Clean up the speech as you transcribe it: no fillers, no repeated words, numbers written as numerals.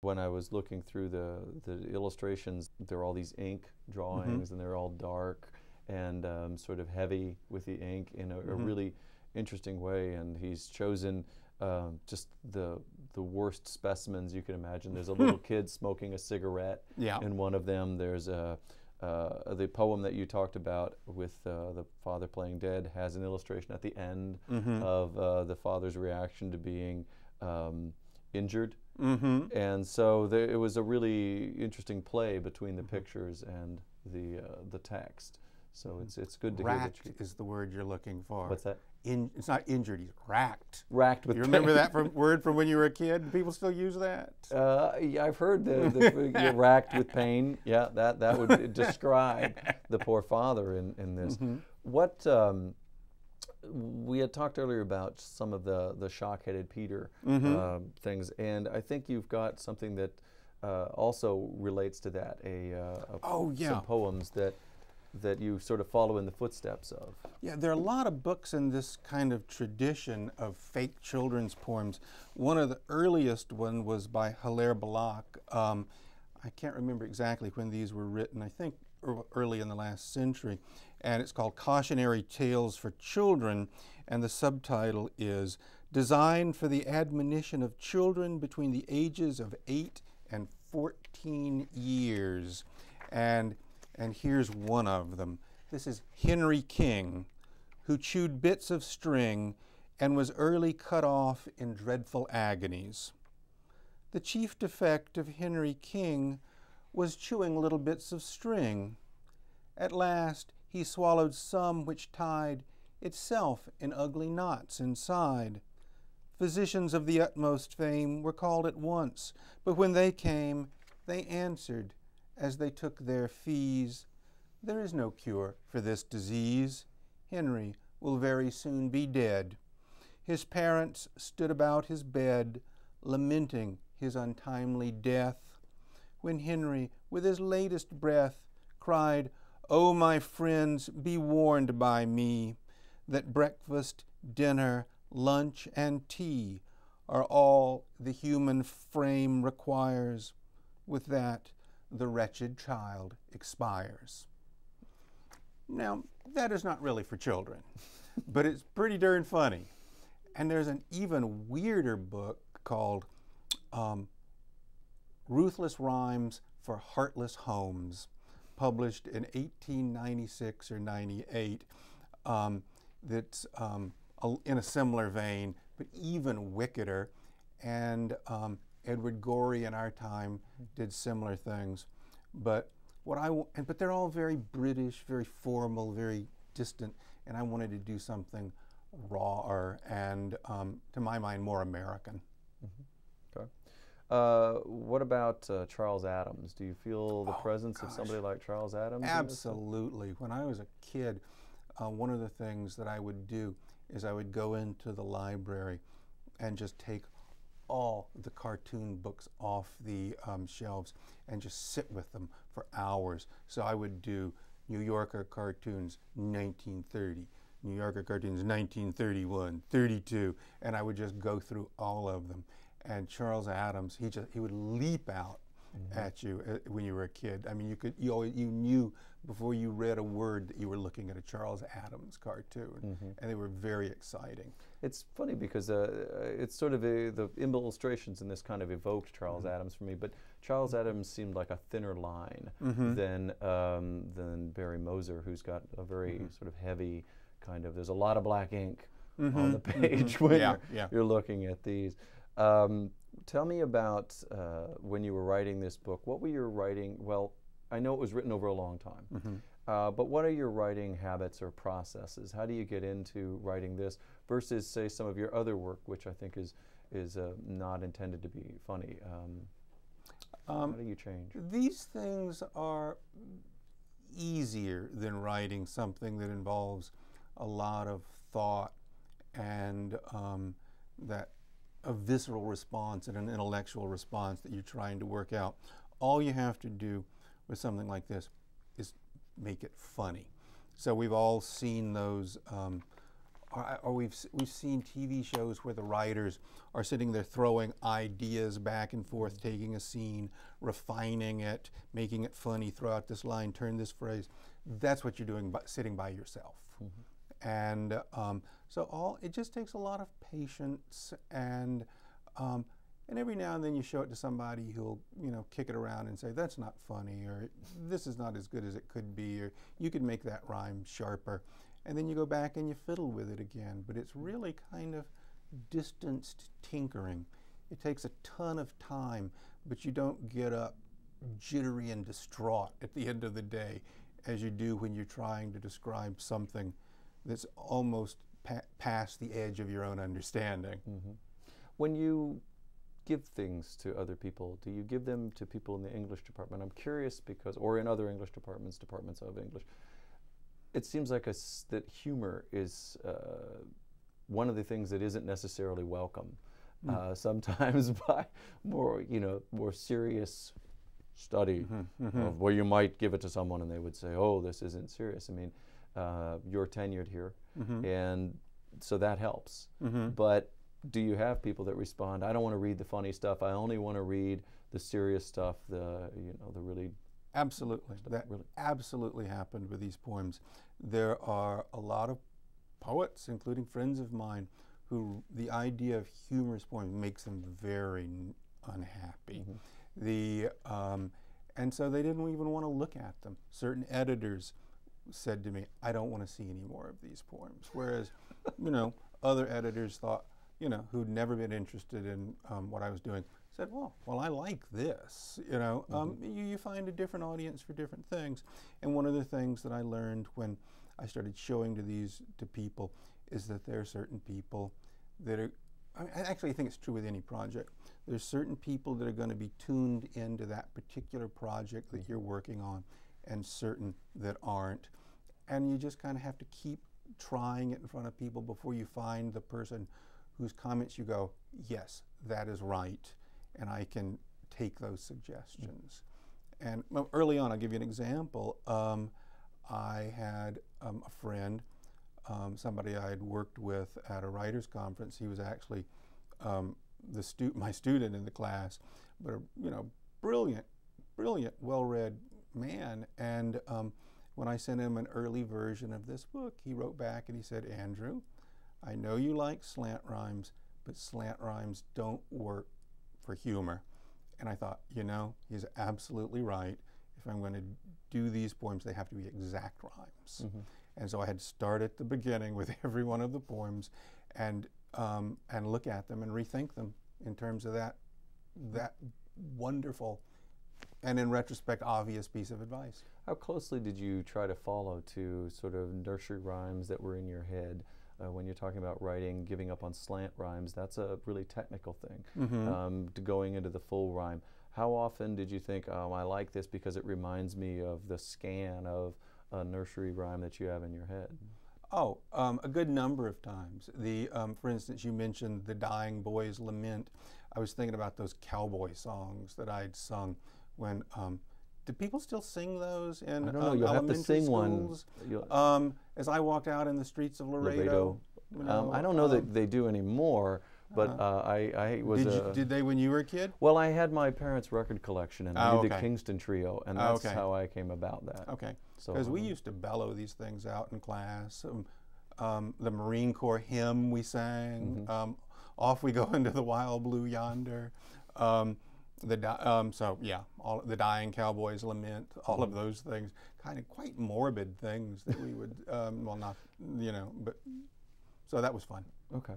When I was looking through the illustrations, there are all these ink drawings, and they're all dark and sort of heavy with the ink in a really interesting way. And he's chosen just the worst specimens you can imagine. There's a little kid smoking a cigarette in one of them. There's the poem that you talked about with the father playing dead has an illustration at the end of the father's reaction to being injured. And so it was a really interesting play between the pictures and the text. So it's good to hear that is the word you're looking for. What's that? It's not injured, he's racked. Racked with pain. You remember that word from when you were a kid? Do people still use that? Yeah, I've heard the racked with pain. Yeah, that would describe the poor father in this. What we had talked earlier about some of the shock-headed Peter things, and I think you've got something that also relates to that. Some poems that you sort of follow in the footsteps of. Yeah, there are a lot of books in this kind of tradition of fake children's poems. One of the earliest one was by Hilaire Belloc. I can't remember exactly when these were written. I think early in the last century. And it's called Cautionary Tales for Children, and the subtitle is Designed for the Admonition of Children Between the Ages of 8 and 14 Years. And here's one of them. This is Henry King, who chewed bits of string and was early cut off in dreadful agonies. The chief defect of Henry King was chewing little bits of string. At last he swallowed some which tied itself in ugly knots inside. Physicians of the utmost fame were called at once, but when they came, they answered, as they took their fees, "There is no cure for this disease. Henry will very soon be dead." His parents stood about his bed, lamenting his untimely death, when Henry, with his latest breath, cried, "Oh, my friends, be warned by me, that breakfast, dinner, lunch, and tea are all the human frame requires. With that, the wretched child expires." Now, that is not really for children, but it's pretty darn funny. And there's an even weirder book called Ruthless Rhymes for Heartless Homes, published in 1896 or 98. That's in a similar vein, but even wickeder. And Edward Gorey in our time did similar things. But but they're all very British, very formal, very distant, and I wanted to do something rawer and, to my mind, more American. Okay. What about Charles Addams? Do you feel the presence of somebody like Charles Addams? Absolutely. When I was a kid, one of the things that I would do is I would go into the library and just take all the cartoon books off the shelves and just sit with them for hours. So I would do New Yorker cartoons 1930, New Yorker cartoons 1931, 32, and I would just go through all of them. And Charles Addams, he would leap out at you when you were a kid. I mean, you knew before you read a word that you were looking at a Charles Addams cartoon, and they were very exciting. It's funny because it's sort of the illustrations in this kind of evoked Charles Addams for me, but Charles Addams seemed like a thinner line than Barry Moser, who's got a very sort of heavy kind of, there's a lot of black ink on the page when you're looking at these. Tell me about when you were writing this book. What were you writing? Well, I know it was written over a long time, but what are your writing habits or processes? How do you get into writing this versus, say, some of your other work, which I think is not intended to be funny? How do you change? These things are easier than writing something that involves a lot of thought and a visceral response and an intellectual response that you're trying to work out. All you have to do with something like this is make it funny. So we've all seen those or we've seen TV shows where the writers are sitting there throwing ideas back and forth, taking a scene, refining it, making it funny, throw out this line, turn this phrase. That's what you're doing sitting by yourself. And so it just takes a lot of patience, and every now and then you show it to somebody who'll, kick it around and say, that's not funny, or this is not as good as it could be, or you could make that rhyme sharper. And then you go back and you fiddle with it again. But it's really kind of distanced tinkering. It takes a ton of time, but you don't get up jittery and distraught at the end of the day as you do when you're trying to describe something that's almost past the edge of your own understanding. When you give things to other people, do you give them to people in the English department? I'm curious because, or in other English departments of English, it seems like that humor is one of the things that isn't necessarily welcome. Sometimes by more serious study of where you might give it to someone and they would say, oh, this isn't serious. I mean, you're tenured here, and so that helps. But do you have people that respond, I don't want to read the funny stuff, I only want to read the serious stuff, the really... Absolutely. That absolutely happened with these poems. There are a lot of poets, including friends of mine, who the idea of humorous poems makes them very unhappy. And so they didn't even want to look at them. Certain editors said to me, I don't want to see any more of these poems. Whereas, other editors thought, who'd never been interested in what I was doing, said, well, I like this. You find a different audience for different things. And one of the things that I learned when I started showing to people is that there are certain people that are, I actually think it's true with any project. There's certain people that are going to be tuned into that particular project that you're working on, and certain that aren't. And you just kind of have to keep trying it in front of people before you find the person whose comments you go, yes, that is right, and I can take those suggestions. And early on, I'll give you an example. I had a friend, somebody I had worked with at a writers' conference. He was actually my student in the class, but a brilliant, well-read man. And when I sent him an early version of this book, he wrote back and he said, Andrew, I know you like slant rhymes, but slant rhymes don't work for humor. And I thought, he's absolutely right. If I'm going to do these poems, they have to be exact rhymes. And so I had to start at the beginning with every one of the poems and look at them and rethink them in terms of that wonderful and, in retrospect, obvious piece of advice. How closely did you try to follow to sort of nursery rhymes that were in your head? When you're talking about writing, giving up on slant rhymes, that's a really technical thing, to going into the full rhyme. How often did you think, I like this because it reminds me of the scan of a nursery rhyme that you have in your head? A good number of times. For instance, you mentioned the Dying Boy's Lament. I was thinking about those cowboy songs that I'd sung when, do people still sing those in I don't know, you'll have to sing schools? One. As I walked out in the streets of Laredo. I don't know that they do anymore, but I was... Did they when you were a kid? Well, I had my parents' record collection, and I did the Kingston Trio, and that's how I came about that. Okay, because we used to bellow these things out in class. The Marine Corps hymn we sang, Off We Go Into the Wild Blue Yonder. The Dying Cowboy's Lament, all of those things, kind of quite morbid things that we would, but so that was fun. Okay.